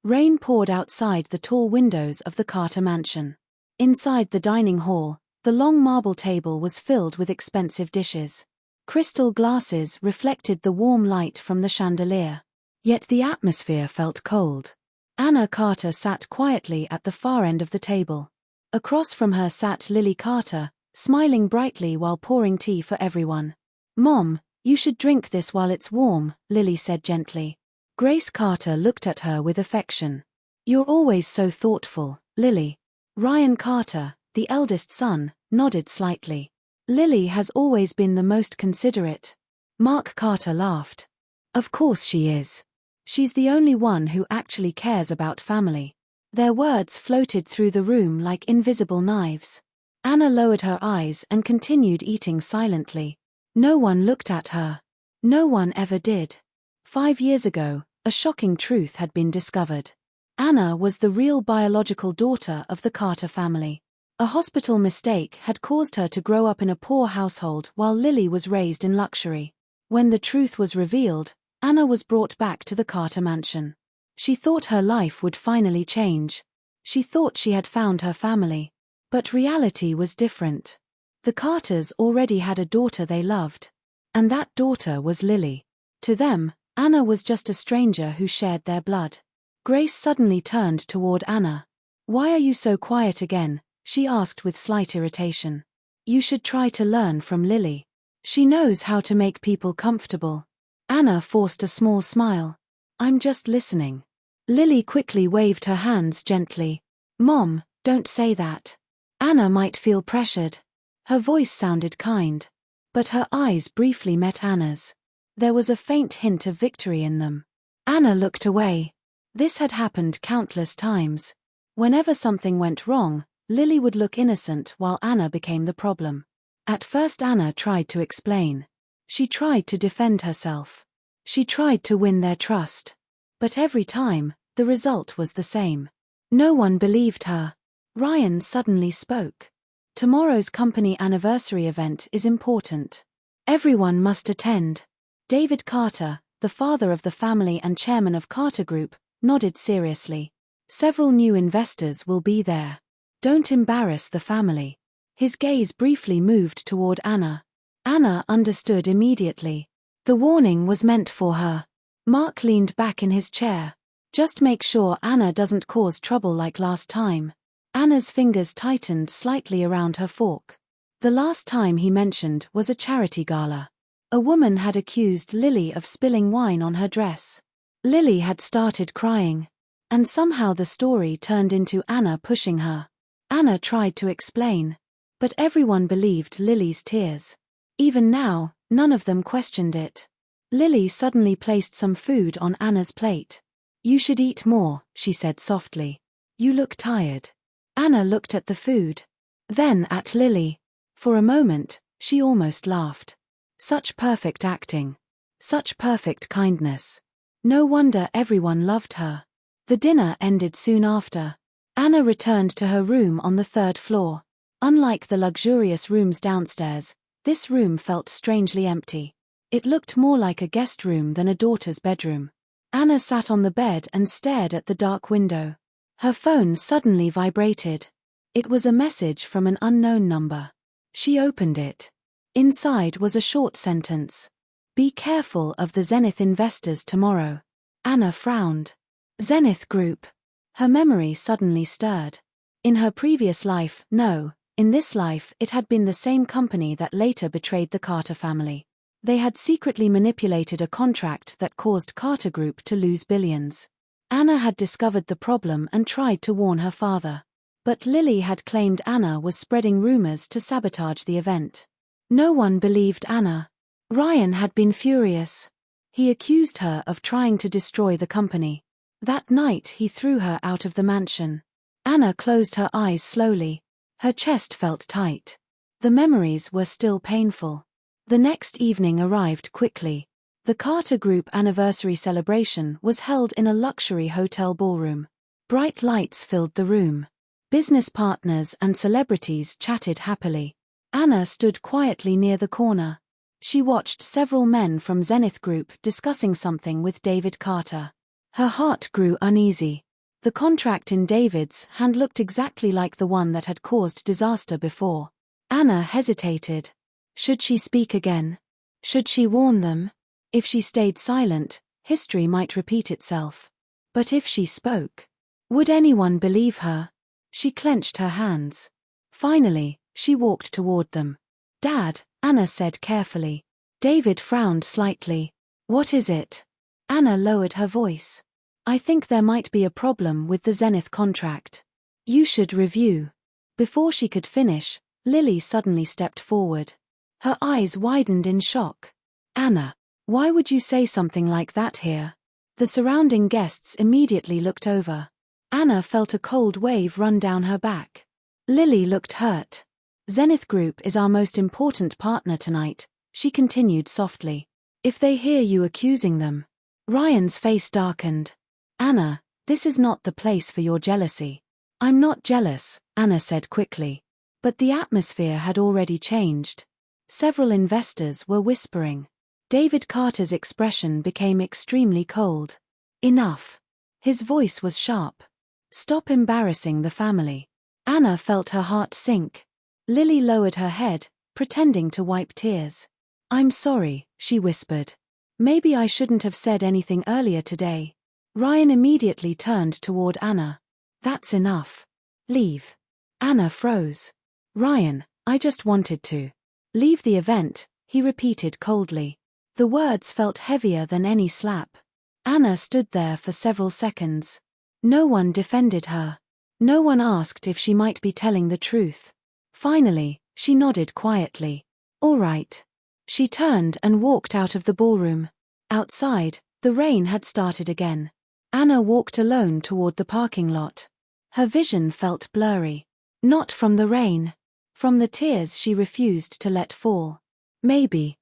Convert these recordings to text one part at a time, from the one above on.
Rain poured outside the tall windows of the Carter mansion. Inside the dining hall, the long marble table was filled with expensive dishes. Crystal glasses reflected the warm light from the chandelier. Yet the atmosphere felt cold. Anna Carter sat quietly at the far end of the table. Across from her sat Lily Carter, smiling brightly while pouring tea for everyone. "Mom, you should drink this while it's warm," Lily said gently. Grace Carter looked at her with affection. "You're always so thoughtful, Lily." Ryan Carter, the eldest son, nodded slightly. "Lily has always been the most considerate." Mark Carter laughed. "Of course she is. She's the only one who actually cares about family." Their words floated through the room like invisible knives. Anna lowered her eyes and continued eating silently. No one looked at her. No one ever did. 5 years ago, a shocking truth had been discovered. Anna was the real biological daughter of the Carter family. A hospital mistake had caused her to grow up in a poor household while Lily was raised in luxury. When the truth was revealed, Anna was brought back to the Carter mansion. She thought her life would finally change. She thought she had found her family. But reality was different. The Carters already had a daughter they loved. And that daughter was Lily. To them, Anna was just a stranger who shared their blood. Grace suddenly turned toward Anna. "Why are you so quiet again?" she asked with slight irritation. "You should try to learn from Lily. She knows how to make people comfortable." Anna forced a small smile. "I'm just listening." Lily quickly waved her hands gently. "Mom, don't say that." Anna might feel pressured. Her voice sounded kind. But her eyes briefly met Anna's. There was a faint hint of victory in them. Anna looked away. This had happened countless times. Whenever something went wrong, Lily would look innocent while Anna became the problem. At first Anna tried to explain. She tried to defend herself. She tried to win their trust. But every time, the result was the same. No one believed her. Ryan suddenly spoke. "Tomorrow's company anniversary event is important. Everyone must attend." David Carter, the father of the family and chairman of Carter Group, nodded seriously. "Several new investors will be there. Don't embarrass the family." His gaze briefly moved toward Anna. Anna understood immediately. The warning was meant for her. Mark leaned back in his chair. "Just make sure Anna doesn't cause trouble like last time." Anna's fingers tightened slightly around her fork. The last time he mentioned was a charity gala. A woman had accused Lily of spilling wine on her dress. Lily had started crying. And somehow the story turned into Anna pushing her. Anna tried to explain. But everyone believed Lily's tears. Even now, none of them questioned it. Lily suddenly placed some food on Anna's plate. "You should eat more," she said softly. "You look tired." Anna looked at the food. Then at Lily. For a moment, she almost laughed. Such perfect acting. Such perfect kindness. No wonder everyone loved her. The dinner ended soon after. Anna returned to her room on the 3rd floor. Unlike the luxurious rooms downstairs, this room felt strangely empty. It looked more like a guest room than a daughter's bedroom. Anna sat on the bed and stared at the dark window. Her phone suddenly vibrated. It was a message from an unknown number. She opened it. Inside was a short sentence. "Be careful of the Zenith investors tomorrow." Anna frowned. Zenith Group. Her memory suddenly stirred. In her previous life, no. In this life, it had been the same company that later betrayed the Carter family. They had secretly manipulated a contract that caused Carter Group to lose billions. Anna had discovered the problem and tried to warn her father. But Lily had claimed Anna was spreading rumors to sabotage the event. No one believed Anna. Ryan had been furious. He accused her of trying to destroy the company. That night he threw her out of the mansion. Anna closed her eyes slowly. Her chest felt tight. The memories were still painful. The next evening arrived quickly. The Carter Group anniversary celebration was held in a luxury hotel ballroom. Bright lights filled the room. Business partners and celebrities chatted happily. Anna stood quietly near the corner. She watched several men from Zenith Group discussing something with David Carter. Her heart grew uneasy. The contract in David's hand looked exactly like the one that had caused disaster before. Anna hesitated. Should she speak again? Should she warn them? If she stayed silent, history might repeat itself. But if she spoke, would anyone believe her? She clenched her hands. Finally, she walked toward them. Dad, Anna said carefully. David frowned slightly. What is it? Anna lowered her voice. I think there might be a problem with the Zenith contract. You should review. Before she could finish, Lily suddenly stepped forward. Her eyes widened in shock. Anna, why would you say something like that here? The surrounding guests immediately looked over. Anna felt a cold wave run down her back. Lily looked hurt. Zenith Group is our most important partner tonight, she continued softly. If they hear you accusing them. Ryan's face darkened. Anna, this is not the place for your jealousy. I'm not jealous, Anna said quickly. But the atmosphere had already changed. Several investors were whispering. David Carter's expression became extremely cold. Enough. His voice was sharp. Stop embarrassing the family. Anna felt her heart sink. Lily lowered her head, pretending to wipe tears. I'm sorry, she whispered. Maybe I shouldn't have said anything earlier today. Ryan immediately turned toward Anna. That's enough. Leave. Anna froze. Ryan, I just wanted to. Leave the event, he repeated coldly. The words felt heavier than any slap. Anna stood there for several seconds. No one defended her. No one asked if she might be telling the truth. Finally, she nodded quietly. All right. She turned and walked out of the ballroom. Outside, the rain had started again. Anna walked alone toward the parking lot. Her vision felt blurry. Not from the rain. From the tears she refused to let fall. Maybe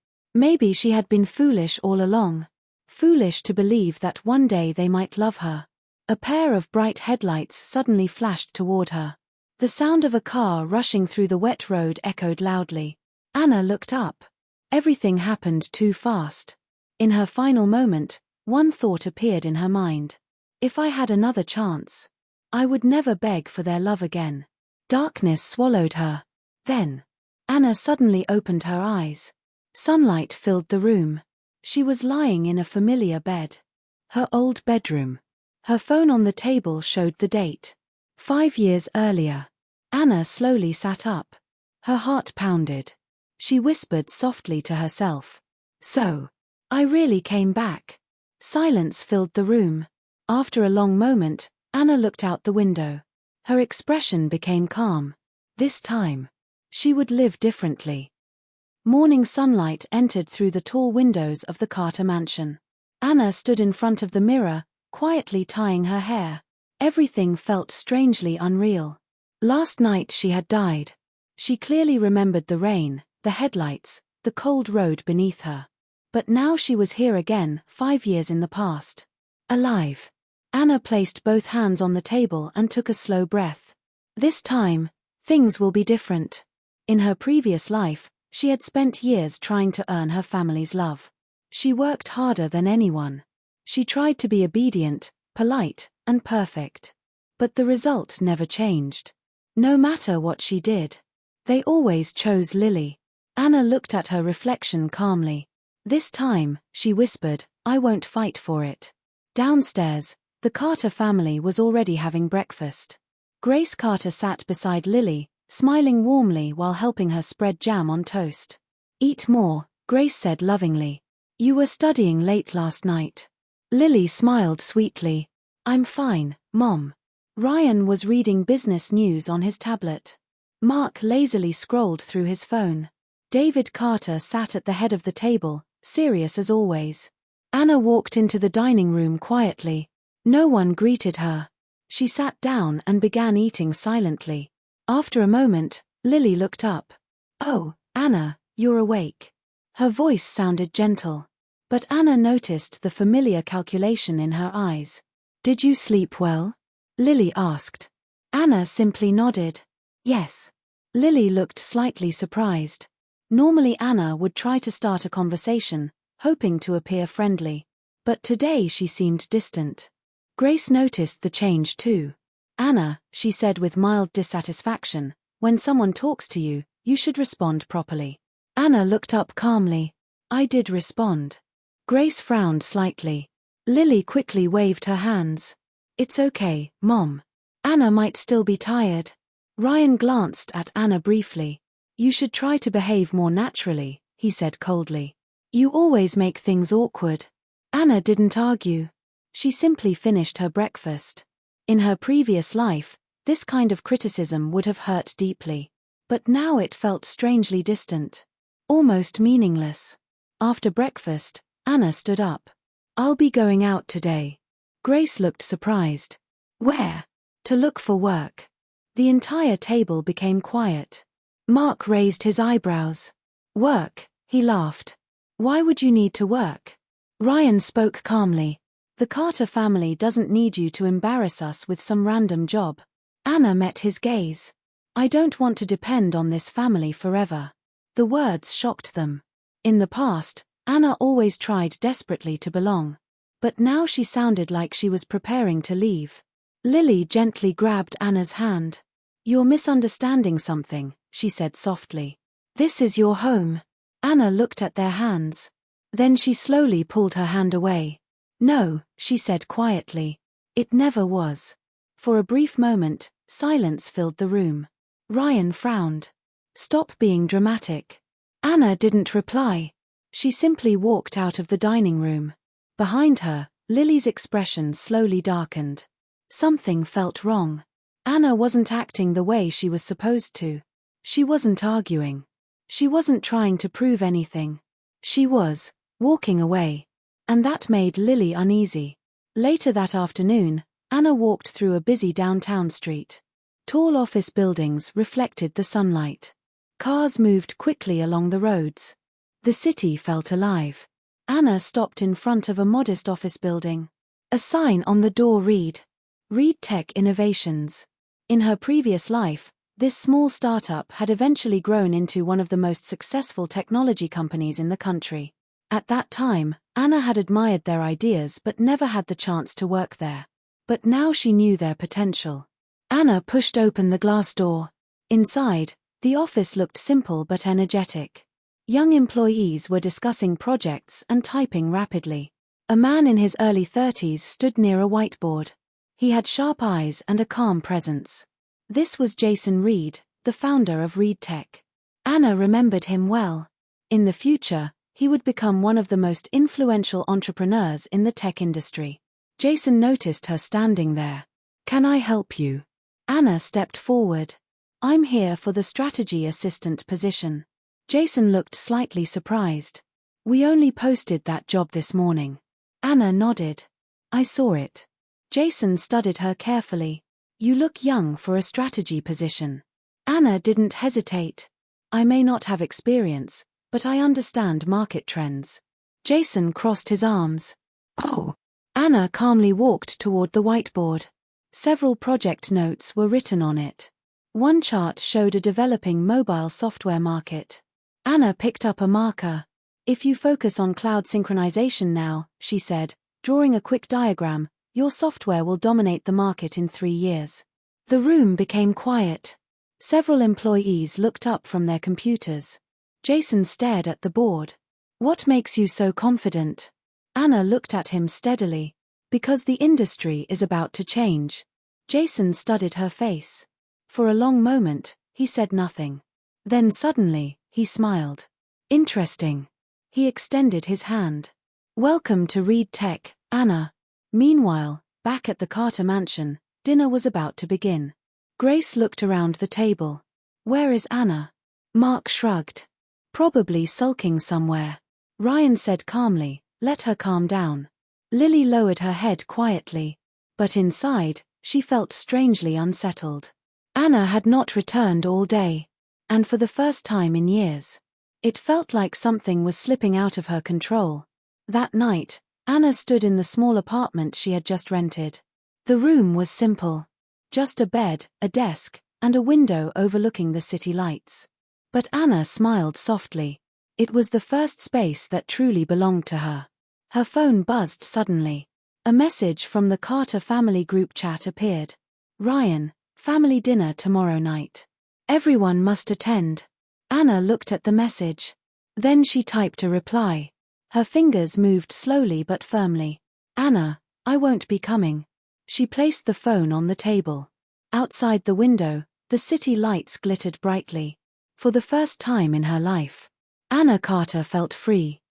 she had been foolish all along. Foolish to believe that one day they might love her. A pair of bright headlights suddenly flashed toward her. The sound of a car rushing through the wet road echoed loudly. Anna looked up. Everything happened too fast. In her final moment, one thought appeared in her mind. If I had another chance, I would never beg for their love again. Darkness swallowed her. Then, Anna suddenly opened her eyes. Sunlight filled the room. She was lying in a familiar bed. Her old bedroom. Her phone on the table showed the date. 5 years earlier. Anna slowly sat up. Her heart pounded. She whispered softly to herself. So, I really came back. Silence filled the room. After a long moment, Anna looked out the window. Her expression became calm. This time, she would live differently. Morning sunlight entered through the tall windows of the Carter mansion. Anna stood in front of the mirror, quietly tying her hair. Everything felt strangely unreal. Last night she had died. She clearly remembered the rain, the headlights, the cold road beneath her. But now she was here again, 5 years in the past. Alive. Anna placed both hands on the table and took a slow breath. This time, things will be different. In her previous life, she had spent years trying to earn her family's love. She worked harder than anyone. She tried to be obedient, polite, and perfect. But the result never changed. No matter what she did. They always chose Lily. Anna looked at her reflection calmly. This time, she whispered, I won't fight for it. Downstairs, the Carter family was already having breakfast. Grace Carter sat beside Lily, smiling warmly while helping her spread jam on toast. Eat more, Grace said lovingly. You were studying late last night. Lily smiled sweetly. I'm fine, Mom. Ryan was reading business news on his tablet. Mark lazily scrolled through his phone. David Carter sat at the head of the table, serious as always. Anna walked into the dining room quietly. No one greeted her. She sat down and began eating silently. After a moment, Lily looked up. Oh, Anna, you're awake. Her voice sounded gentle. But Anna noticed the familiar calculation in her eyes. Did you sleep well? Lily asked. Anna simply nodded. Yes. Lily looked slightly surprised. Normally Anna would try to start a conversation, hoping to appear friendly. But today she seemed distant. Grace noticed the change too. "Anna," she said with mild dissatisfaction, "when someone talks to you, you should respond properly." Anna looked up calmly. "I did respond." Grace frowned slightly. Lily quickly waved her hands. "It's okay, Mom. Anna might still be tired." Ryan glanced at Anna briefly. "You should try to behave more naturally," he said coldly. "You always make things awkward." Anna didn't argue. She simply finished her breakfast. In her previous life, this kind of criticism would have hurt deeply. But now it felt strangely distant. Almost meaningless. After breakfast, Anna stood up. "I'll be going out today." Grace looked surprised. "Where?" "To look for work." The entire table became quiet. Mark raised his eyebrows. "Work?" he laughed. "Why would you need to work?" Ryan spoke calmly. "The Carter family doesn't need you to embarrass us with some random job." Anna met his gaze. "I don't want to depend on this family forever." The words shocked them. In the past, Anna always tried desperately to belong. But now she sounded like she was preparing to leave. Lily gently grabbed Anna's hand. "You're misunderstanding something," she said softly. "This is your home." Anna looked at their hands. Then she slowly pulled her hand away. "No," she said quietly. "It never was." For a brief moment, silence filled the room. Ryan frowned. "Stop being dramatic." Anna didn't reply. She simply walked out of the dining room. Behind her, Lily's expression slowly darkened. Something felt wrong. Anna wasn't acting the way she was supposed to. She wasn't arguing. She wasn't trying to prove anything. She was walking away. And that made Lily uneasy. Later that afternoon, Anna walked through a busy downtown street. Tall office buildings reflected the sunlight. Cars moved quickly along the roads. The city felt alive. Anna stopped in front of a modest office building. A sign on the door read, "Reed Tech Innovations." In her previous life, this small startup had eventually grown into one of the most successful technology companies in the country. At that time, Anna had admired their ideas but never had the chance to work there. But now she knew their potential. Anna pushed open the glass door. Inside, the office looked simple but energetic. Young employees were discussing projects and typing rapidly. A man in his early 30s stood near a whiteboard. He had sharp eyes and a calm presence. This was Jason Reed, the founder of Reed Tech. Anna remembered him well. In the future, he would become one of the most influential entrepreneurs in the tech industry. Jason noticed her standing there. "Can I help you?" Anna stepped forward. "I'm here for the strategy assistant position." Jason looked slightly surprised. "We only posted that job this morning." Anna nodded. "I saw it." Jason studied her carefully. "You look young for a strategy position." Anna didn't hesitate. "I may not have experience, but I understand market trends." Jason crossed his arms. "Oh." Anna calmly walked toward the whiteboard. Several project notes were written on it. One chart showed a developing mobile software market. Anna picked up a marker. "If you focus on cloud synchronization now," she said, drawing a quick diagram, "your software will dominate the market in 3 years." The room became quiet. Several employees looked up from their computers. Jason stared at the board. "What makes you so confident?" Anna looked at him steadily. "Because the industry is about to change." Jason studied her face. For a long moment, he said nothing. Then suddenly, he smiled. "Interesting." He extended his hand. "Welcome to Reed Tech, Anna." Meanwhile, back at the Carter mansion, dinner was about to begin. Grace looked around the table. "Where is Anna?" Mark shrugged. "Probably sulking somewhere." Ryan said calmly, "Let her calm down." Lily lowered her head quietly. But inside, she felt strangely unsettled. Anna had not returned all day. And for the first time in years. It felt like something was slipping out of her control. That night, Anna stood in the small apartment she had just rented. The room was simple. Just a bed, a desk, and a window overlooking the city lights. But Anna smiled softly. It was the first space that truly belonged to her. Her phone buzzed suddenly. A message from the Carter family group chat appeared. Ryan, family dinner tomorrow night. Everyone must attend. Anna looked at the message. Then she typed a reply. Her fingers moved slowly but firmly. Anna, I won't be coming. She placed the phone on the table. Outside the window, the city lights glittered brightly. For the first time in her life, Anna Carter felt free.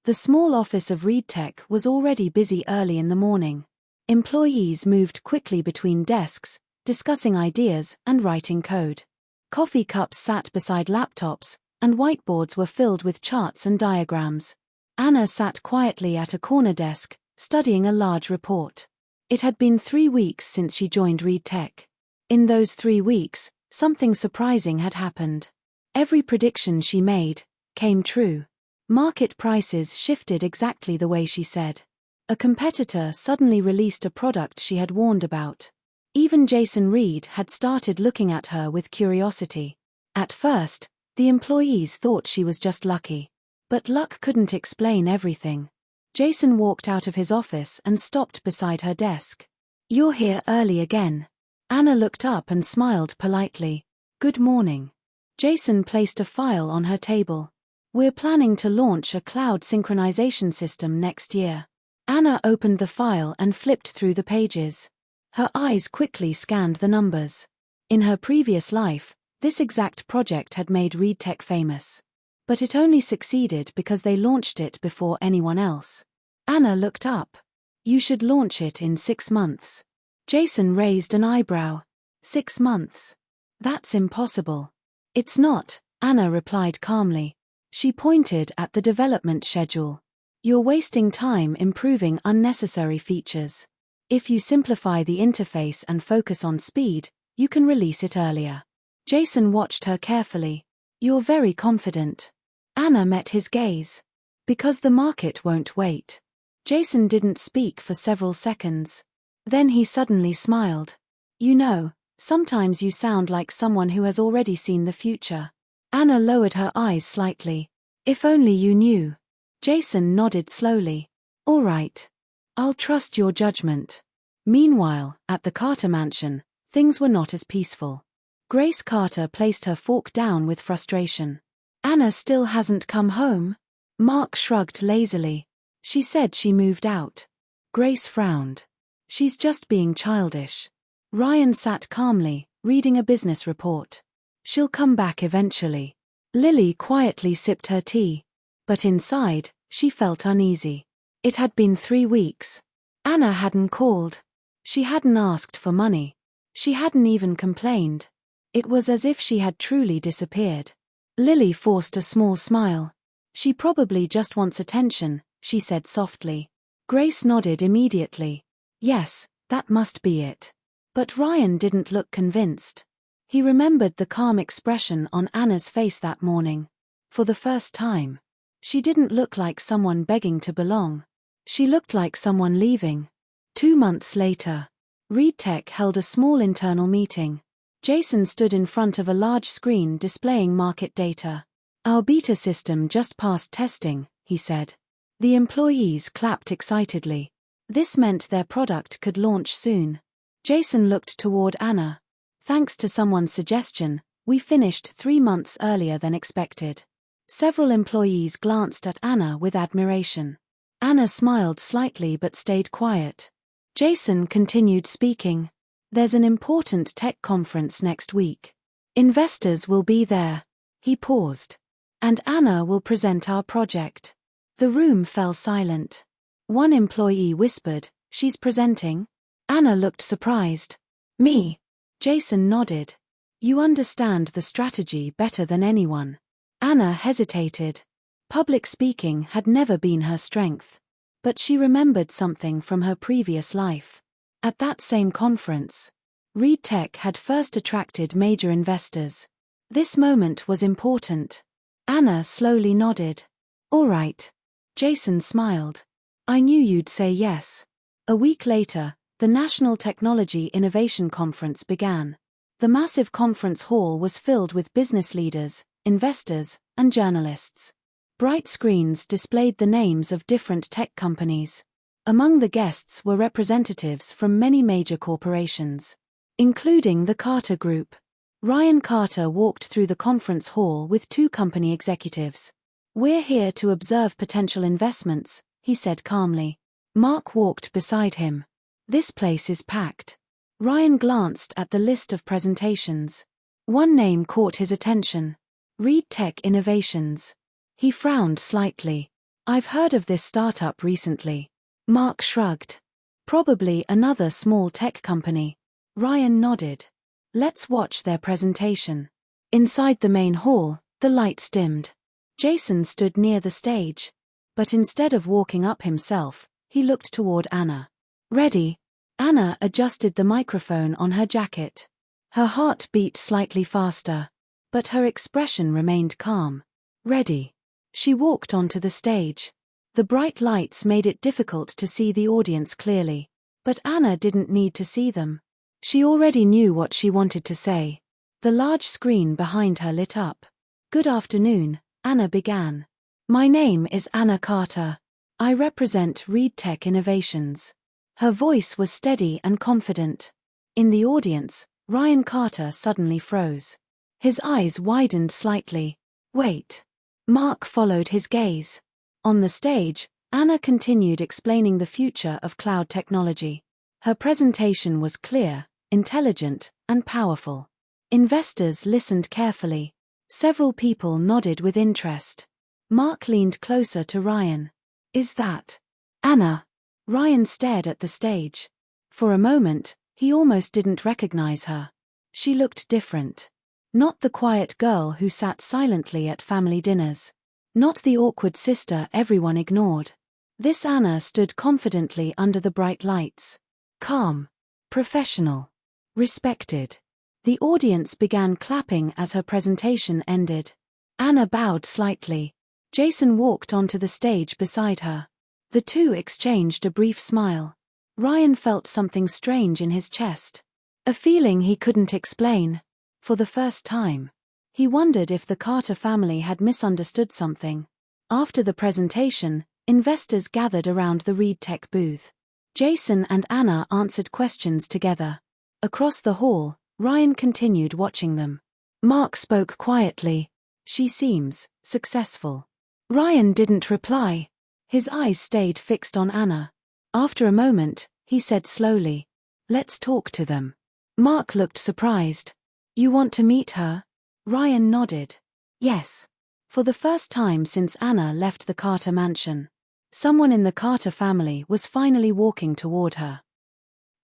The small office of ReedTech was already busy early in the morning. Employees moved quickly between desks, discussing ideas and writing code. Coffee cups sat beside laptops, and whiteboards were filled with charts and diagrams. Anna sat quietly at a corner desk, studying a large report. It had been 3 weeks since she joined ReedTech. In those 3 weeks, something surprising had happened. Every prediction she made came true. Market prices shifted exactly the way she said. A competitor suddenly released a product she had warned about. Even Jason Reed had started looking at her with curiosity. At first, the employees thought she was just lucky. But luck couldn't explain everything. Jason walked out of his office and stopped beside her desk. You're here early again. Anna looked up and smiled politely. Good morning. Jason placed a file on her table. We're planning to launch a cloud synchronization system next year. Anna opened the file and flipped through the pages. Her eyes quickly scanned the numbers. In her previous life, this exact project had made ReedTech famous. But it only succeeded because they launched it before anyone else. Anna looked up. You should launch it in 6 months. Jason raised an eyebrow. 6 months? That's impossible. It's not, Anna replied calmly. She pointed at the development schedule. You're wasting time improving unnecessary features. If you simplify the interface and focus on speed, you can release it earlier. Jason watched her carefully. You're very confident. Anna met his gaze. Because the market won't wait. Jason didn't speak for several seconds. Then he suddenly smiled. You know, sometimes you sound like someone who has already seen the future. Anna lowered her eyes slightly. If only you knew. Jason nodded slowly. All right. I'll trust your judgment. Meanwhile, at the Carter mansion, things were not as peaceful. Grace Carter placed her fork down with frustration. Anna still hasn't come home? Mark shrugged lazily. She said she moved out. Grace frowned. She's just being childish. Ryan sat calmly, reading a business report. She'll come back eventually. Lily quietly sipped her tea. But inside, she felt uneasy. It had been 3 weeks. Anna hadn't called. She hadn't asked for money. She hadn't even complained. It was as if she had truly disappeared. Lily forced a small smile. She probably just wants attention, she said softly. Grace nodded immediately. Yes, that must be it. But Ryan didn't look convinced. He remembered the calm expression on Anna's face that morning. For the first time. She didn't look like someone begging to belong. She looked like someone leaving. 2 months later, ReedTech held a small internal meeting. Jason stood in front of a large screen displaying market data. Our beta system just passed testing, he said. The employees clapped excitedly. This meant their product could launch soon. Jason looked toward Anna. Thanks to someone's suggestion, we finished 3 months earlier than expected. Several employees glanced at Anna with admiration. Anna smiled slightly but stayed quiet. Jason continued speaking. There's an important tech conference next week. Investors will be there. He paused. And Anna will present our project. The room fell silent. One employee whispered, She's presenting? Anna looked surprised. Me? Jason nodded. You understand the strategy better than anyone. Anna hesitated. Public speaking had never been her strength. But she remembered something from her previous life. At that same conference, ReedTech had first attracted major investors. This moment was important. Anna slowly nodded. All right. Jason smiled. I knew you'd say yes. A week later, the National Technology Innovation Conference began. The massive conference hall was filled with business leaders, investors, and journalists. Bright screens displayed the names of different tech companies. Among the guests were representatives from many major corporations, including the Carter Group. Ryan Carter walked through the conference hall with two company executives. "We're here to observe potential investments," he said calmly. Mark walked beside him. "This place is packed." Ryan glanced at the list of presentations. One name caught his attention. Reed Tech Innovations. He frowned slightly. "I've heard of this startup recently." Mark shrugged. "Probably another small tech company." Ryan nodded. "Let's watch their presentation." Inside the main hall, the lights dimmed. Jason stood near the stage. But instead of walking up himself, he looked toward Anna. "Ready?" Anna adjusted the microphone on her jacket. Her heart beat slightly faster. But her expression remained calm. "Ready." She walked onto the stage. The bright lights made it difficult to see the audience clearly. But Anna didn't need to see them. She already knew what she wanted to say. The large screen behind her lit up. "Good afternoon," Anna began. "My name is Anna Carter. I represent Reed Tech Innovations." Her voice was steady and confident. In the audience, Ryan Carter suddenly froze. His eyes widened slightly. "Wait." Mark followed his gaze. On the stage, Anna continued explaining the future of cloud technology. Her presentation was clear, intelligent, and powerful. Investors listened carefully. Several people nodded with interest. Mark leaned closer to Ryan. "Is that Anna?" Ryan stared at the stage. For a moment, he almost didn't recognize her. She looked different. Not the quiet girl who sat silently at family dinners. Not the awkward sister everyone ignored. This Anna stood confidently under the bright lights. Calm. Professional. Respected. The audience began clapping as her presentation ended. Anna bowed slightly. Jason walked onto the stage beside her. The two exchanged a brief smile. Ryan felt something strange in his chest. A feeling he couldn't explain. For the first time, he wondered if the Carter family had misunderstood something. After the presentation, investors gathered around the Reed Tech booth. Jason and Anna answered questions together. Across the hall, Ryan continued watching them. Mark spoke quietly. "She seems successful." Ryan didn't reply. His eyes stayed fixed on Anna. After a moment, he said slowly, "Let's talk to them." Mark looked surprised. "You want to meet her?" Ryan nodded. "Yes." For the first time since Anna left the Carter mansion, someone in the Carter family was finally walking toward her.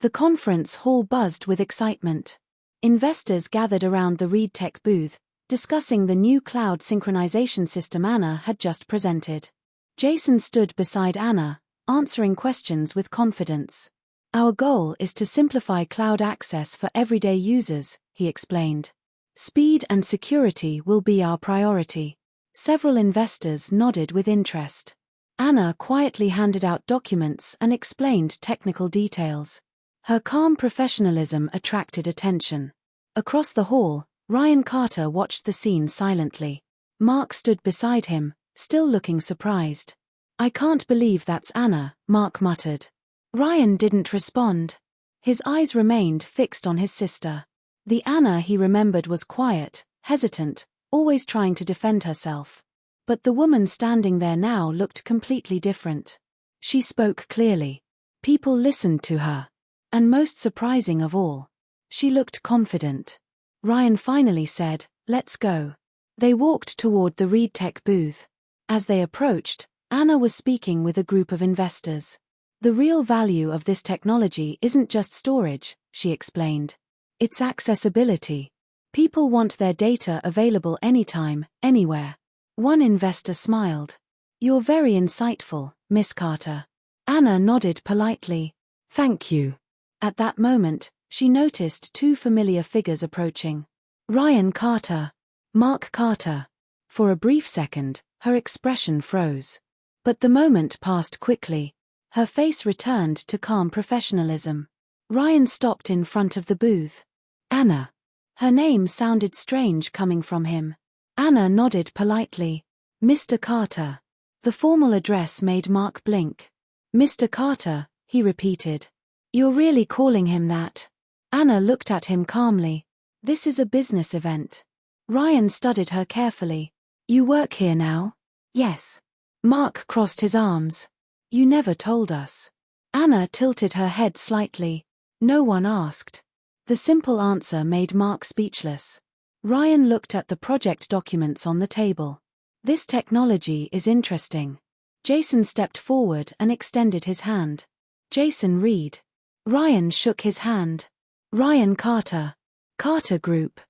The conference hall buzzed with excitement. Investors gathered around the Reed Tech booth, discussing the new cloud synchronization system Anna had just presented. Jason stood beside Anna, answering questions with confidence. "Our goal is to simplify cloud access for everyday users," he explained. "Speed and security will be our priority." Several investors nodded with interest. Anna quietly handed out documents and explained technical details. Her calm professionalism attracted attention. Across the hall, Ryan Carter watched the scene silently. Mark stood beside him, still looking surprised. "I can't believe that's Anna," Mark muttered. Ryan didn't respond. His eyes remained fixed on his sister. The Anna he remembered was quiet, hesitant, always trying to defend herself. But the woman standing there now looked completely different. She spoke clearly. People listened to her. And most surprising of all, she looked confident. Ryan finally said, "Let's go." They walked toward the Reed Tech booth. As they approached, Anna was speaking with a group of investors. "The real value of this technology isn't just storage," she explained. "It's accessibility. People want their data available anytime, anywhere." One investor smiled. "You're very insightful, Miss Carter." Anna nodded politely. "Thank you." At that moment, she noticed two familiar figures approaching. Ryan Carter. Mark Carter. For a brief second, her expression froze. But the moment passed quickly. Her face returned to calm professionalism. Ryan stopped in front of the booth. "Anna." Her name sounded strange coming from him. Anna nodded politely. "Mr. Carter." The formal address made Mark blink. Mr. Carter, he repeated. You're really calling him that? Anna looked at him calmly. This is a business event. Ryan studied her carefully. You work here now? Yes. Mark crossed his arms. You never told us. Anna tilted her head slightly. No one asked. The simple answer made Mark speechless. Ryan looked at the project documents on the table. This technology is interesting. Jason stepped forward and extended his hand. Jason Reed. Ryan shook his hand. Ryan Carter. Carter Group.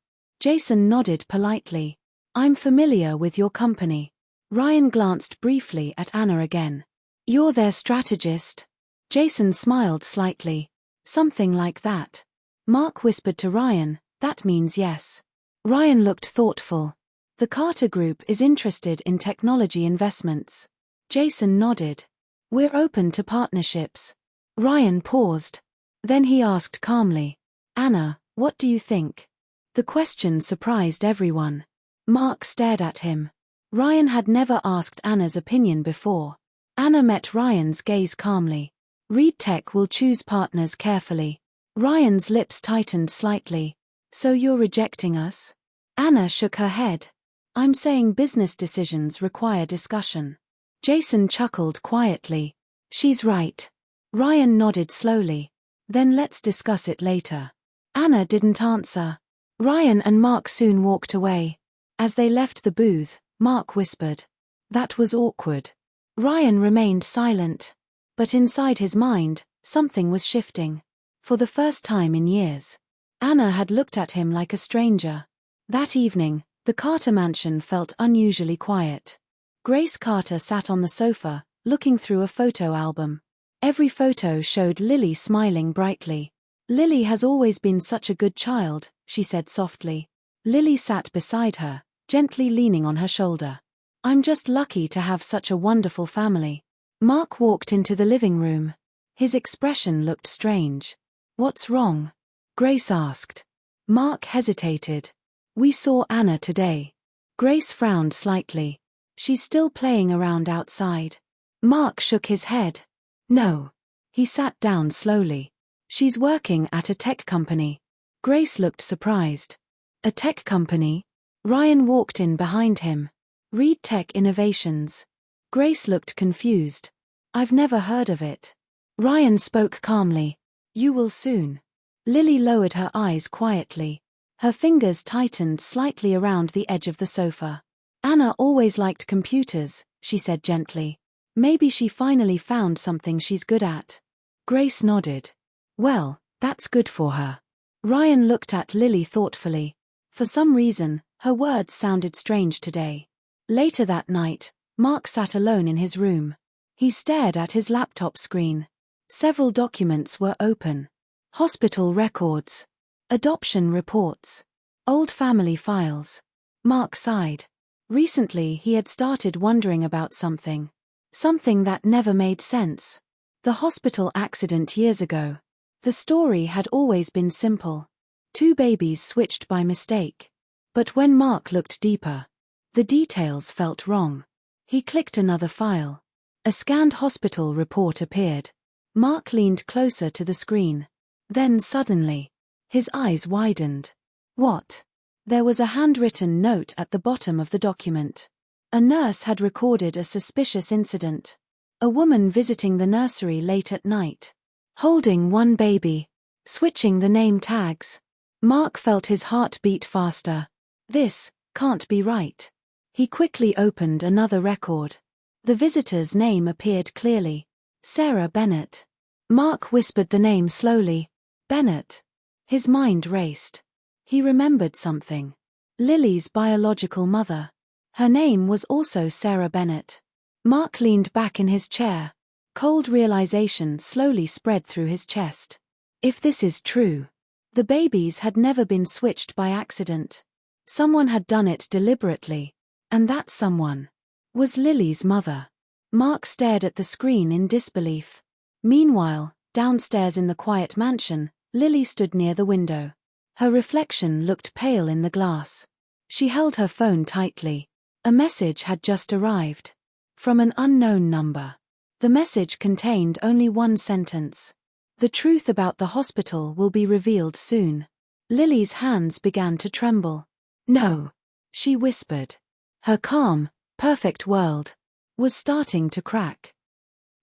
Jason nodded politely. I'm familiar with your company. Ryan glanced briefly at Anna again. You're their strategist? Jason smiled slightly. Something like that. Mark whispered to Ryan, that means yes. Ryan looked thoughtful. The Carter Group is interested in technology investments. Jason nodded. We're open to partnerships. Ryan paused. Then he asked calmly, Anna, what do you think? The question surprised everyone. Mark stared at him. Ryan had never asked Anna's opinion before. Anna met Ryan's gaze calmly. Reed Tech will choose partners carefully. Ryan's lips tightened slightly. So you're rejecting us? Anna shook her head. I'm saying business decisions require discussion. Jason chuckled quietly. She's right. Ryan nodded slowly. Then let's discuss it later. Anna didn't answer. Ryan and Mark soon walked away. As they left the booth, Mark whispered. That was awkward. Ryan remained silent. But inside his mind, something was shifting. For the first time in years, Anna had looked at him like a stranger. That evening, the Carter mansion felt unusually quiet. Grace Carter sat on the sofa, looking through a photo album. Every photo showed Lily smiling brightly. Lily has always been such a good child, she said softly. Lily sat beside her, gently leaning on her shoulder. I'm just lucky to have such a wonderful family. Mark walked into the living room. His expression looked strange. What's wrong? Grace asked. Mark hesitated. We saw Anna today. Grace frowned slightly. She's still playing around outside. Mark shook his head. No. He sat down slowly. She's working at a tech company. Grace looked surprised. A tech company? Ryan walked in behind him. Reed Tech Innovations. Grace looked confused. I've never heard of it. Ryan spoke calmly. You will soon. Lily lowered her eyes quietly. Her fingers tightened slightly around the edge of the sofa. Anna always liked computers, she said gently. Maybe she finally found something she's good at. Grace nodded. Well, that's good for her. Ryan looked at Lily thoughtfully. For some reason, her words sounded strange today. Later that night, Mark sat alone in his room. He stared at his laptop screen. Several documents were open. Hospital records. Adoption reports. Old family files. Mark sighed. Recently he had started wondering about something. Something that never made sense. The hospital accident years ago. The story had always been simple. 2 babies switched by mistake. But when Mark looked deeper, the details felt wrong. He clicked another file. A scanned hospital report appeared. Mark leaned closer to the screen. Then suddenly, his eyes widened. What? There was a handwritten note at the bottom of the document. A nurse had recorded a suspicious incident. A woman visiting the nursery late at night. Holding 1 baby. Switching the name tags. Mark felt his heart beat faster. This can't be right. He quickly opened another record. The visitor's name appeared clearly. Sarah Bennett. Mark whispered the name slowly. Bennett. His mind raced. He remembered something. Lily's biological mother. Her name was also Sarah Bennett. Mark leaned back in his chair. Cold realization slowly spread through his chest. If this is true, the babies had never been switched by accident. Someone had done it deliberately. And that someone was Lily's mother. Mark stared at the screen in disbelief. Meanwhile, downstairs in the quiet mansion, Lily stood near the window. Her reflection looked pale in the glass. She held her phone tightly. A message had just arrived. From an unknown number. The message contained only one sentence. The truth about the hospital will be revealed soon. Lily's hands began to tremble. No, she whispered. Her calm, perfect world was starting to crack.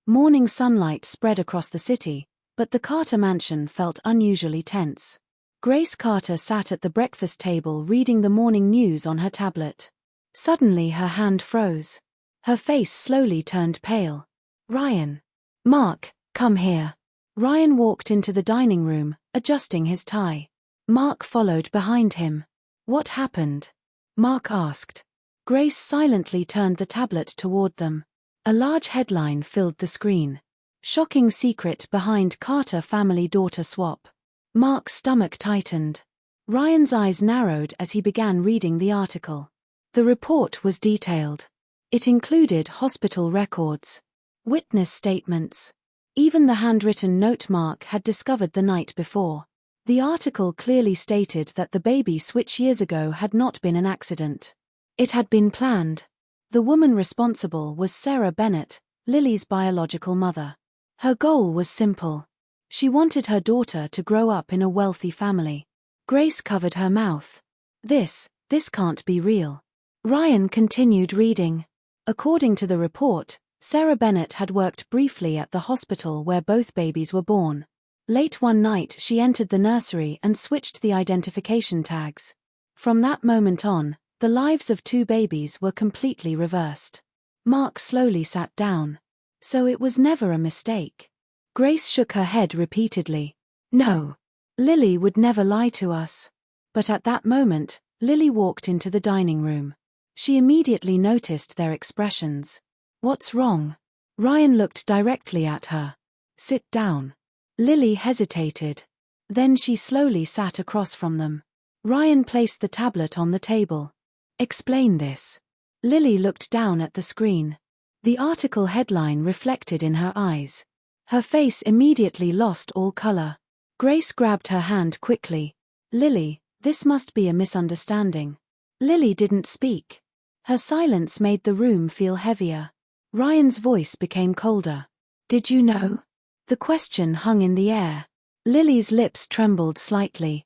Morning sunlight spread across the city, but the Carter mansion felt unusually tense. Grace Carter sat at the breakfast table reading the morning news on her tablet. Suddenly her hand froze. Her face slowly turned pale. Ryan. Mark, come here. Ryan walked into the dining room, adjusting his tie. Mark followed behind him. What happened? Mark asked. Grace silently turned the tablet toward them. A large headline filled the screen. Shocking secret behind Carter family daughter swap. Mark's stomach tightened. Ryan's eyes narrowed as he began reading the article. The report was detailed. It included hospital records, witness statements, even the handwritten note Mark had discovered the night before. The article clearly stated that the baby switch years ago had not been an accident. It had been planned. The woman responsible was Sarah Bennett, Lily's biological mother. Her goal was simple. She wanted her daughter to grow up in a wealthy family. Grace covered her mouth. This can't be real. Ryan continued reading. According to the report, Sarah Bennett had worked briefly at the hospital where both babies were born. Late one night she entered the nursery and switched the identification tags. From that moment on, the lives of two babies were completely reversed. Mark slowly sat down. So it was never a mistake. Grace shook her head repeatedly. No. Lily would never lie to us. But at that moment, Lily walked into the dining room. She immediately noticed their expressions. What's wrong? Ryan looked directly at her. Sit down. Lily hesitated. Then she slowly sat across from them. Ryan placed the tablet on the table. Explain this. Lily looked down at the screen. The article headline reflected in her eyes. Her face immediately lost all color. Grace grabbed her hand quickly. Lily, this must be a misunderstanding. Lily didn't speak. Her silence made the room feel heavier. Ryan's voice became colder. Did you know? The question hung in the air. Lily's lips trembled slightly.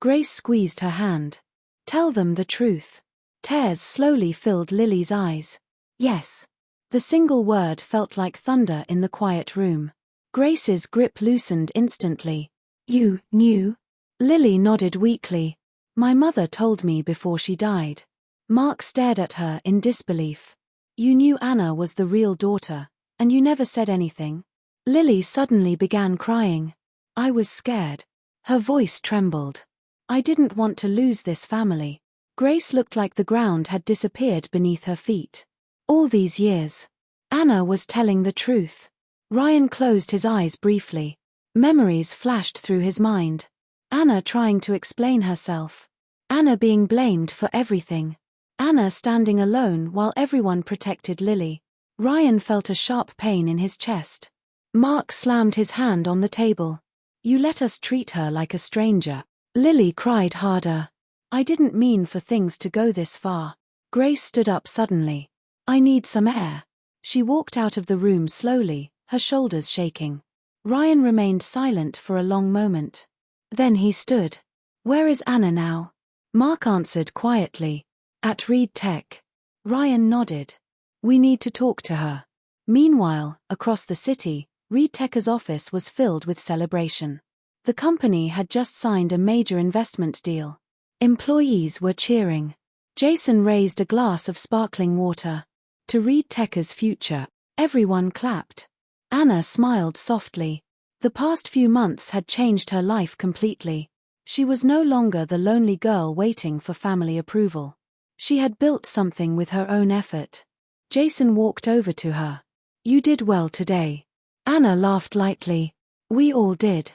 Grace squeezed her hand. Tell them the truth. Tears slowly filled Lily's eyes. Yes. The single word felt like thunder in the quiet room. Grace's grip loosened instantly. You knew? Lily nodded weakly. My mother told me before she died. Mark stared at her in disbelief. You knew Anna was the real daughter, and you never said anything? Lily suddenly began crying. I was scared. Her voice trembled. I didn't want to lose this family. Grace looked like the ground had disappeared beneath her feet. All these years. Anna was telling the truth. Ryan closed his eyes briefly. Memories flashed through his mind. Anna trying to explain herself. Anna being blamed for everything. Anna standing alone while everyone protected Lily. Ryan felt a sharp pain in his chest. Mark slammed his hand on the table. You let us treat her like a stranger. Lily cried harder. I didn't mean for things to go this far. Grace stood up suddenly. I need some air. She walked out of the room slowly, her shoulders shaking. Ryan remained silent for a long moment. Then he stood. Where is Anna now? Mark answered quietly. At Reed Tech. Ryan nodded. We need to talk to her. Meanwhile, across the city, Reed Tech's office was filled with celebration. The company had just signed a major investment deal. Employees were cheering. Jason raised a glass of sparkling water. To Reed Tech's future. Everyone clapped. Anna smiled softly. The past few months had changed her life completely. She was no longer the lonely girl waiting for family approval. She had built something with her own effort. Jason walked over to her. You did well today. Anna laughed lightly. We all did.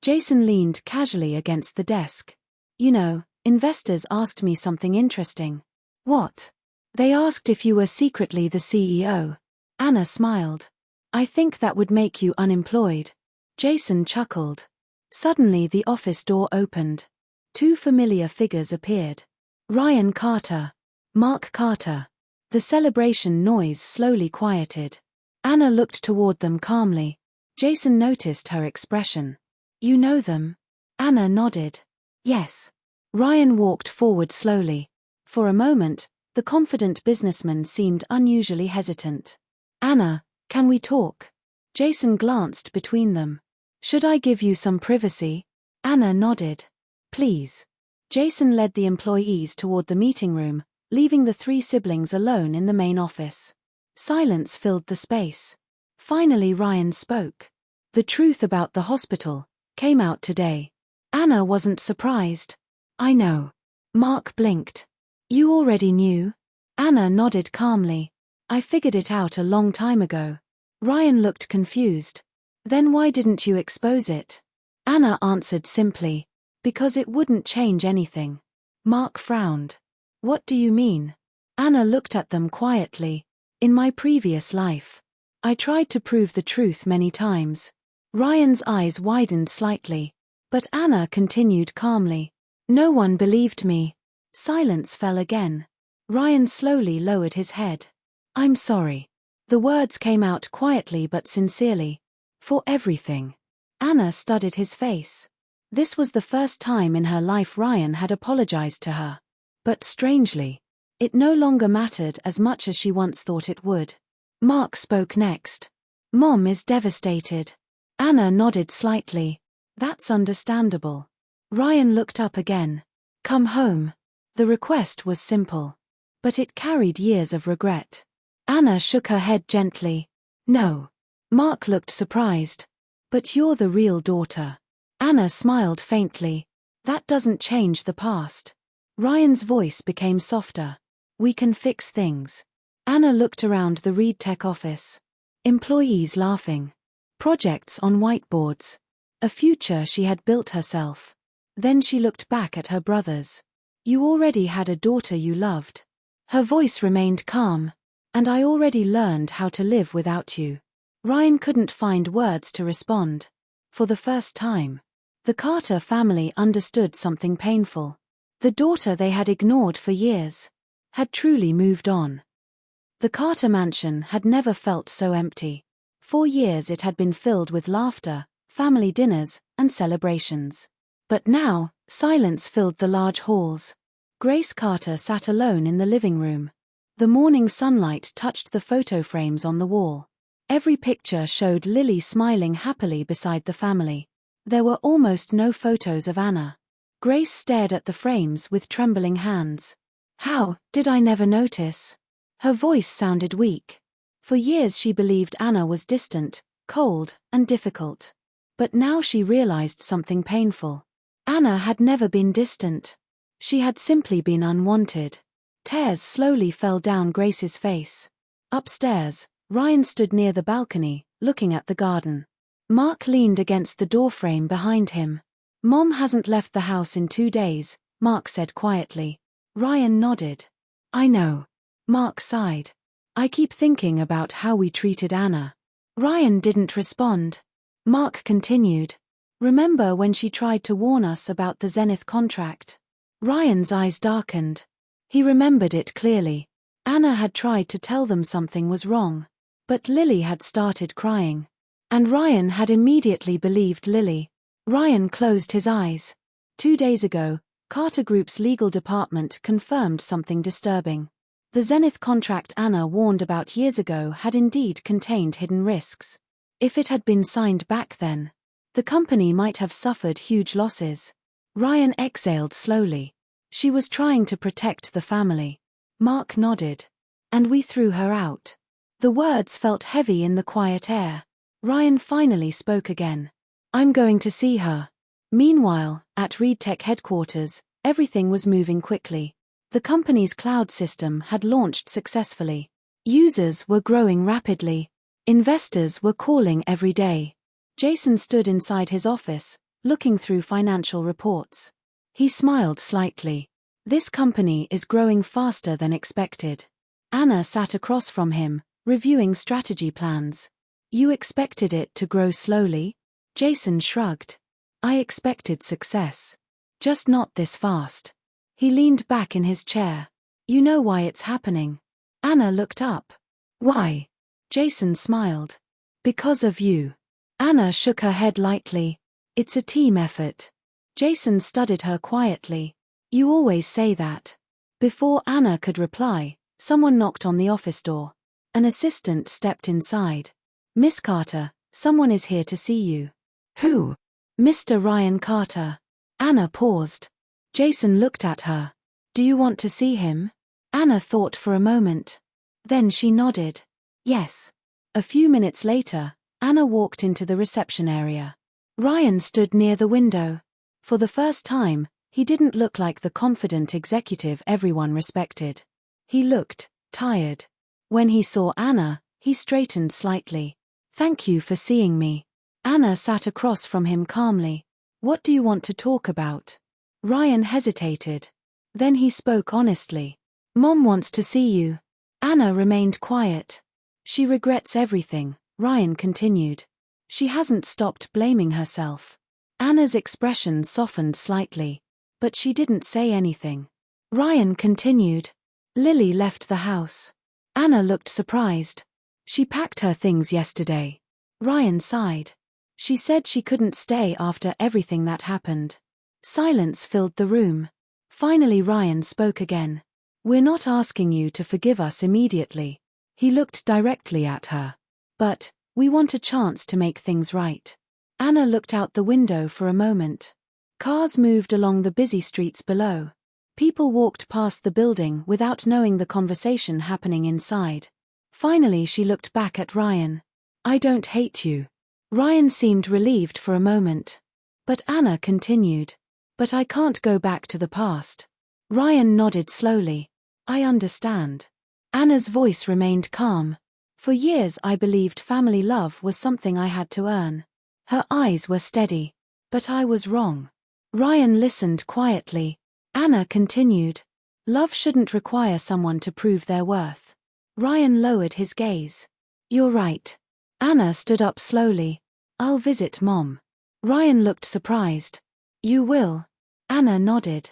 Jason leaned casually against the desk. You know, investors asked me something interesting. What? They asked if you were secretly the CEO. Anna smiled. I think that would make you unemployed. Jason chuckled. Suddenly the office door opened. Two familiar figures appeared. Ryan Carter. Mark Carter. The celebration noise slowly quieted. Anna looked toward them calmly. Jason noticed her expression. You know them? Anna nodded. Yes. Ryan walked forward slowly. For a moment, the confident businessman seemed unusually hesitant. Anna, can we talk? Jason glanced between them. Should I give you some privacy? Anna nodded. Please. Jason led the employees toward the meeting room, leaving the three siblings alone in the main office. Silence filled the space. Finally Ryan spoke. The truth about the hospital came out today. Anna wasn't surprised. I know. Mark blinked. You already knew? Anna nodded calmly. I figured it out a long time ago. Ryan looked confused. Then why didn't you expose it? Anna answered simply. Because it wouldn't change anything. Mark frowned. What do you mean? Anna looked at them quietly. In my previous life, I tried to prove the truth many times. Ryan's eyes widened slightly. But Anna continued calmly. No one believed me. Silence fell again. Ryan slowly lowered his head. I'm sorry. The words came out quietly but sincerely. For everything. Anna studied his face. This was the first time in her life Ryan had apologized to her. But strangely, it no longer mattered as much as she once thought it would. Mark spoke next. Mom is devastated. Anna nodded slightly. That's understandable. Ryan looked up again. Come home. The request was simple. But it carried years of regret. Anna shook her head gently. No. Mark looked surprised. But you're the real daughter. Anna smiled faintly. That doesn't change the past. Ryan's voice became softer. We can fix things. Anna looked around the Reed Tech office. Employees laughing. Projects on whiteboards. A future she had built herself. Then she looked back at her brothers. You already had a daughter you loved. Her voice remained calm. And I already learned how to live without you. Ryan couldn't find words to respond. For the first time, the Carter family understood something painful. The daughter they had ignored for years had truly moved on. The Carter mansion had never felt so empty. For years it had been filled with laughter, family dinners, and celebrations. But now, silence filled the large halls. Grace Carter sat alone in the living room. The morning sunlight touched the photo frames on the wall. Every picture showed Lily smiling happily beside the family. There were almost no photos of Anna. Grace stared at the frames with trembling hands. How did I never notice? Her voice sounded weak. For years she believed Anna was distant, cold, and difficult. But now she realized something painful. Anna had never been distant. She had simply been unwanted. Tears slowly fell down Grace's face. Upstairs, Ryan stood near the balcony, looking at the garden. Mark leaned against the doorframe behind him. Mom hasn't left the house in 2 days, Mark said quietly. Ryan nodded. I know. Mark sighed. I keep thinking about how we treated Anna. Ryan didn't respond. Mark continued. Remember when she tried to warn us about the Zenith contract? Ryan's eyes darkened. He remembered it clearly. Anna had tried to tell them something was wrong. But Lily had started crying. And Ryan had immediately believed Lily. Ryan closed his eyes. 2 days ago, Carter Group's legal department confirmed something disturbing. The Zenith contract Anna warned about years ago had indeed contained hidden risks. If it had been signed back then, the company might have suffered huge losses. Ryan exhaled slowly. She was trying to protect the family. Mark nodded. And we threw her out. The words felt heavy in the quiet air. Ryan finally spoke again. I'm going to see her. Meanwhile, at Reed Tech headquarters, everything was moving quickly. The company's cloud system had launched successfully. Users were growing rapidly. Investors were calling every day. Jason stood inside his office, looking through financial reports. He smiled slightly. This company is growing faster than expected. Anna sat across from him, reviewing strategy plans. You expected it to grow slowly? Jason shrugged. I expected success. Just not this fast. He leaned back in his chair. You know why it's happening. Anna looked up. Why? Jason smiled. Because of you. Anna shook her head lightly. It's a team effort. Jason studied her quietly. You always say that. Before Anna could reply, someone knocked on the office door. An assistant stepped inside. Miss Carter, someone is here to see you. Who? Mr. Ryan Carter. Anna paused. Jason looked at her. Do you want to see him? Anna thought for a moment. Then she nodded. Yes. A few minutes later, Anna walked into the reception area. Ryan stood near the window. For the first time, he didn't look like the confident executive everyone respected. He looked tired. When he saw Anna, he straightened slightly. Thank you for seeing me. Anna sat across from him calmly. What do you want to talk about? Ryan hesitated. Then he spoke honestly. Mom wants to see you. Anna remained quiet. She regrets everything, Ryan continued. She hasn't stopped blaming herself. Anna's expression softened slightly, but she didn't say anything. Ryan continued. Lily left the house. Anna looked surprised. She packed her things yesterday. Ryan sighed. She said she couldn't stay after everything that happened. Silence filled the room. Finally Ryan spoke again. We're not asking you to forgive us immediately. He looked directly at her. But, we want a chance to make things right. Anna looked out the window for a moment. Cars moved along the busy streets below. People walked past the building without knowing the conversation happening inside. Finally she looked back at Ryan. I don't hate you. Ryan seemed relieved for a moment. But Anna continued. But I can't go back to the past. Ryan nodded slowly. I understand. Anna's voice remained calm. For years I believed family love was something I had to earn. Her eyes were steady. But I was wrong. Ryan listened quietly. Anna continued. Love shouldn't require someone to prove their worth. Ryan lowered his gaze. You're right. Anna stood up slowly. I'll visit Mom. Ryan looked surprised. You will? Anna nodded.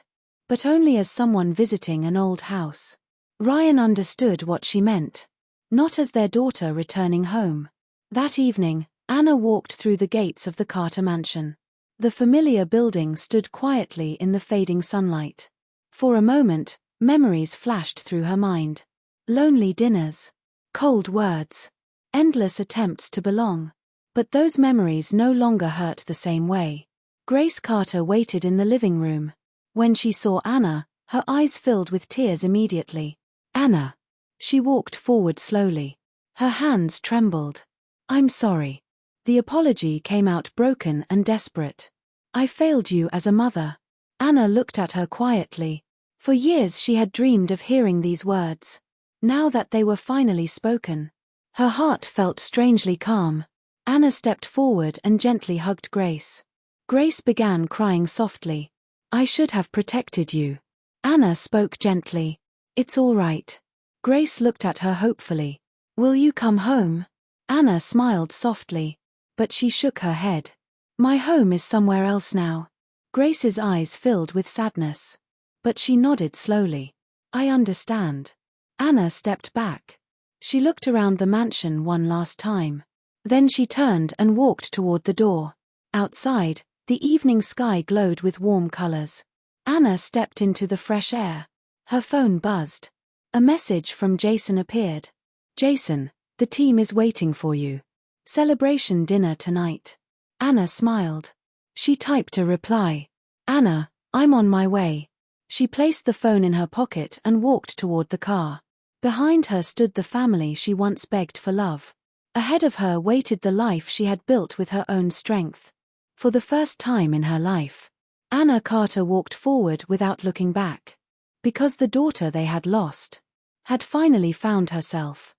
But only as someone visiting an old house. Ryan understood what she meant. Not as their daughter returning home. That evening, Anna walked through the gates of the Carter mansion. The familiar building stood quietly in the fading sunlight. For a moment, memories flashed through her mind. Lonely dinners. Cold words. Endless attempts to belong. But those memories no longer hurt the same way. Grace Carter waited in the living room. When she saw Anna, her eyes filled with tears immediately. Anna. She walked forward slowly. Her hands trembled. I'm sorry. The apology came out broken and desperate. I failed you as a mother. Anna looked at her quietly. For years she had dreamed of hearing these words. Now that they were finally spoken, her heart felt strangely calm. Anna stepped forward and gently hugged Grace. Grace began crying softly. I should have protected you. Anna spoke gently. It's all right. Grace looked at her hopefully. Will you come home? Anna smiled softly. But she shook her head. My home is somewhere else now. Grace's eyes filled with sadness. But she nodded slowly. I understand. Anna stepped back. She looked around the mansion one last time. Then she turned and walked toward the door. Outside, the evening sky glowed with warm colors. Anna stepped into the fresh air. Her phone buzzed. A message from Jason appeared. Jason, the team is waiting for you. Celebration dinner tonight. Anna smiled. She typed a reply. Anna, I'm on my way. She placed the phone in her pocket and walked toward the car. Behind her stood the family she once begged for love. Ahead of her waited the life she had built with her own strength. For the first time in her life, Anna Carter walked forward without looking back. Because the daughter they had lost had finally found herself.